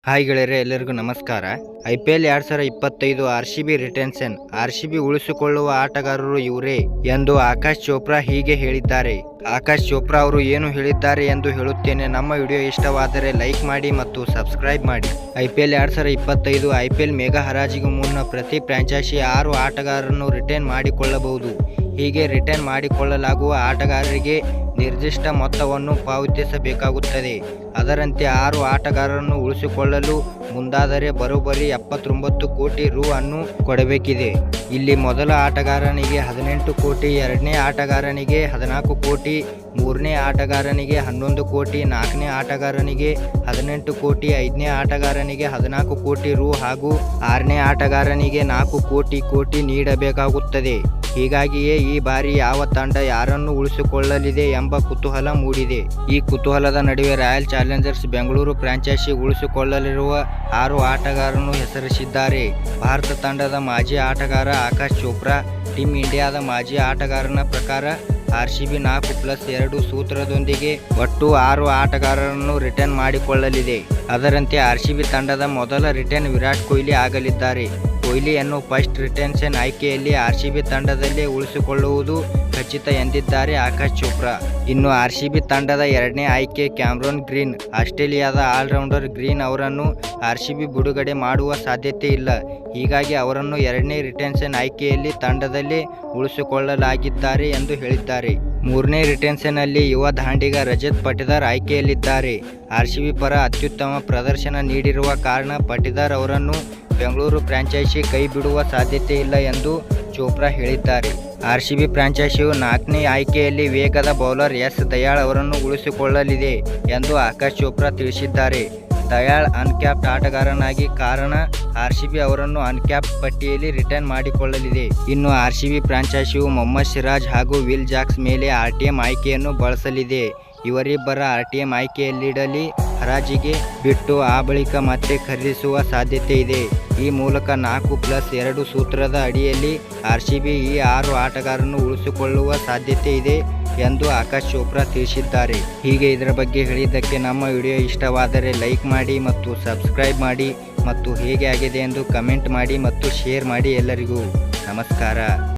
Hi ಗೆಳೆಯರೆ, ಎಲ್ಲರಿಗೂ ನಮಸ್ಕಾರ. IPL 2025 RCB retention. RCB ಉಳಿಸಿಕೊಳ್ಳುವ ಆಟಗಾರರು ಇವರೇ ಎಂದು ಆಕಾಶ್ ಚೋಪ್ರಾ ಹೀಗೆ ಹೇಳಿದ್ದಾರೆ. ಆಕಾಶ್ ಚೋಪ್ರಾ ಅವರು ಏನು ಹೇಳಿದ್ದಾರೆ ಎಂದು ಹೇಳುತ್ತೇನೆ. ನಮ್ಮ ವಿಡಿಯೋ ಇಷ್ಟವಾದರೆ ಲೈಕ್ ಮಾಡಿ ಮತ್ತು ಸಬ್ಸ್ಕ್ರೈಬ್ ಮಾಡಿ. IPL 2025 IPL ಮೆಗಾ ಹರಾಜಿಗೂ ಮುನ್ನ ಪ್ರತಿ ಫ್ರಾಂಚೈಸಿ 6 ಆಟಗಾರರನ್ನು ರಿಟೈನ್ ಮಾಡಿಕೊಳ್ಳಬಹುದು. ಹೀಗೆ ರಿಟೈನ್ ಮಾಡಿಕೊಳ್ಳಲಾಗುವ ಆಟಗಾರರಿಗೆ ನಿರ್ದಿಷ್ಟ ಮೊತ್ತವನ್ನು ಪಾವತಿಸಬೇಕಾಗುತ್ತದೆ. ಅದರಂತೆ 6 ಆಟಗಾರರನ್ನು ಉಳಿಸಿಕೊಳ್ಳಲು ಮುಂದಾದರೆ ಬರೋಬ್ಬರಿ 79 ಕೋಟಿ ರು ಅನ್ನು ಕೊಡಬೇಕಿದೆ. ಇಲ್ಲಿ ಮೊದಲ ಆಟಗಾರನಿಗೆ 18 ಕೋಟಿ, ಎರಡನೇ ಆಟಗಾರನಿಗೆ 14 ಕೋಟಿ, ಮೂರನೇ ಆಟಗಾರನಿಗೆ 11 ಕೋಟಿ, ನಾಲ್ಕನೇ ಆಟಗಾರನಿಗೆ 18 ಕೋಟಿ, ಐದನೇ ಆಟಗಾರನಿಗೆ 14 ಕೋಟಿ ರು ಹಾಗೂ ಆರನೇ ಆಟಗಾರನಿಗೆ 4 ಕೋಟಿ ನೀಡಬೇಕಾಗುತ್ತದೆ. ಹೀಗಾಗಿಯೇ ಈ ಬಾರಿ ಯಾವ ತಂಡ ಯಾರನ್ನು ಉಳಿಸಿಕೊಳ್ಳಲಿದೆ ಎಂಬ ಕುತೂಹಲ ಮೂಡಿದೆ. ಈ ಕುತೂಹಲದ ನಡುವೆ ರಾಯಲ್ ಚಾಲೆಂಜರ್ಸ್ ಬೆಂಗಳೂರು ಫ್ರಾಂಚೈಸಿ ಉಳಿಸಿಕೊಳ್ಳಲಿರುವ 6 ಆಟಗಾರರನ್ನು ಹೆಸರಿಸಿದ್ದಾರೆ. ಭಾರತ ತಂಡದ ಮಾಜಿ ಆಟಗಾರ ಆಕಾಶ್ ಚೋಪ್ರಾ, ಟೀಮ್ ಇಂಡಿಯಾದ ಮಾಜಿ ಆಟಗಾರನ ಪ್ರಕಾರ RCB 4+2 ಸೂತ್ರದೊಂದಿಗೆ ಒಟ್ಟು 6 ಆಟಗಾರರನ್ನು ರಿಟರ್ನ್ ಮಾಡಿಕೊಳ್ಳಲಿದೆ. ಅದರಂತೆ RCB ತಂಡದ ಮೊದಲ ರಿಟರ್ನ್ ವಿರಾಟ್ ಕೊಹ್ಲಿ ಆಗಲಿದ್ದಾರೆ. ಕೊಹ್ಲಿಯನ್ನು ಫಸ್ಟ್ ರಿಟೆನ್ಷನ್ ಆಯ್ಕೆಯಲ್ಲಿ RCB ತಂಡದಲ್ಲೇ ಉಳಿಸಿಕೊಳ್ಳುವುದು ಖಚಿತ ಎಂದಿದ್ದಾರೆ ಆಕಾಶ್ ಚೋಪ್ರಾ. ಇನ್ನು RCB ತಂಡದ ಎರಡನೇ ಆಯ್ಕೆ ಕ್ಯಾಮರೂನ್ ಗ್ರೀನ್. ಆಸ್ಟ್ರೇಲಿಯಾದ ಆಲ್ರೌಂಡರ್ ಗ್ರೀನ್ ಅವರನ್ನು RCB ಬಿಡುಗಡೆ ಮಾಡುವ ಸಾಧ್ಯತೆ ಇಲ್ಲ. ಹೀಗಾಗಿ ಅವರನ್ನು ಎರಡನೇ ರಿಟೆನ್ಷನ್ ಆಯ್ಕೆಯಲ್ಲಿ ತಂಡದಲ್ಲೇ ಉಳಿಸಿಕೊಳ್ಳಲಾಗಿದ್ದಾರೆ ಎಂದು ಹೇಳಿದ್ದಾರೆ. ಮೂರನೇ ರಿಟೆನ್ಷನ್ನಲ್ಲಿ ಯುವ ದಾಂಡಿಗ ರಜತ್ ಪಟಿದಾರ್ ಆಯ್ಕೆಯಲ್ಲಿದ್ದಾರೆ. RCB ಪರ ಅತ್ಯುತ್ತಮ ಪ್ರದರ್ಶನ ನೀಡಿರುವ ಕಾರಣ ಪಟಿದಾರ್ ಅವರನ್ನು ಬೆಂಗಳೂರು ಫ್ರಾಂಚೈಸಿ ಕೈ ಬಿಡುವ ಸಾಧ್ಯತೆ ಇಲ್ಲ ಎಂದು ಚೋಪ್ರಾ ಹೇಳಿದ್ದಾರೆ. RCB ಫ್ರಾಂಚೈಸಿಯು 4ನೇ ಆಯ್ಕೆಯಲ್ಲಿ ವೇಗದ ಬೌಲರ್ ಎಸ್ ದಯಾಳ್ ಅವರನ್ನು ಉಳಿಸಿಕೊಳ್ಳಲಿದೆ ಎಂದು ಆಕಾಶ್ ಚೋಪ್ರಾ ತಿಳಿಸಿದ್ದಾರೆ. ದಯಾಳ್ ಅನ್ಕ್ಯಾಪ್ಡ್ ಆಟಗಾರನಾಗಿ ಕಾರಣ RCB ಅವರನ್ನು ಅನ್ಕ್ಯಾಪ್ಡ್ ಪಟ್ಟಿಯಲ್ಲಿ ರಿಟರ್ನ್ ಮಾಡಿಕೊಳ್ಳಲಿದೆ. ಇನ್ನು RCB ಫ್ರಾಂಚೈಸಿಯು ಮೊಹಮ್ಮದ್ ಸಿರಾಜ್ ಹಾಗೂ ವಿಲ್ ಜಾಕ್ಸ್ ಮೇಲೆ RTM ಆಯ್ಕೆಯನ್ನು ಬಳಸಲಿದೆ. ಇವರಿಬ್ಬರ RTM ಆಯ್ಕೆಯಲ್ಲಿಡಲಿ ಹರಾಜಿಗೆ ಬಿಟ್ಟು ಆ ಬಳಿಕ ಮತ್ತೆ ಖರೀದಿಸುವ ಸಾಧ್ಯತೆ ಇದೆ. ಈ ಮೂಲಕ 4+2 ಸೂತ್ರದ ಅಡಿಯಲ್ಲಿ RCB ಈ 6 ಆಟಗಾರರನ್ನು ಉಳಿಸಿಕೊಳ್ಳುವ ಸಾಧ್ಯತೆ ಇದೆ ಎಂದು ಆಕಾಶ್ ಚೋಪ್ರಾ ತಿಳಿಸಿದ್ದಾರೆ. ಹೀಗೆ ಇದರ ಬಗ್ಗೆ ಹೇಳಿದ್ದಕ್ಕೆ ನಮ್ಮ ವಿಡಿಯೋ ಇಷ್ಟವಾದರೆ ಲೈಕ್ ಮಾಡಿ ಮತ್ತು ಸಬ್ಸ್ಕ್ರೈಬ್ ಮಾಡಿ ಮತ್ತು ಹೇಗೆ ಆಗಿದೆ ಎಂದು ಕಮೆಂಟ್ ಮಾಡಿ ಮತ್ತು ಶೇರ್ ಮಾಡಿ. ಎಲ್ಲರಿಗೂ ನಮಸ್ಕಾರ.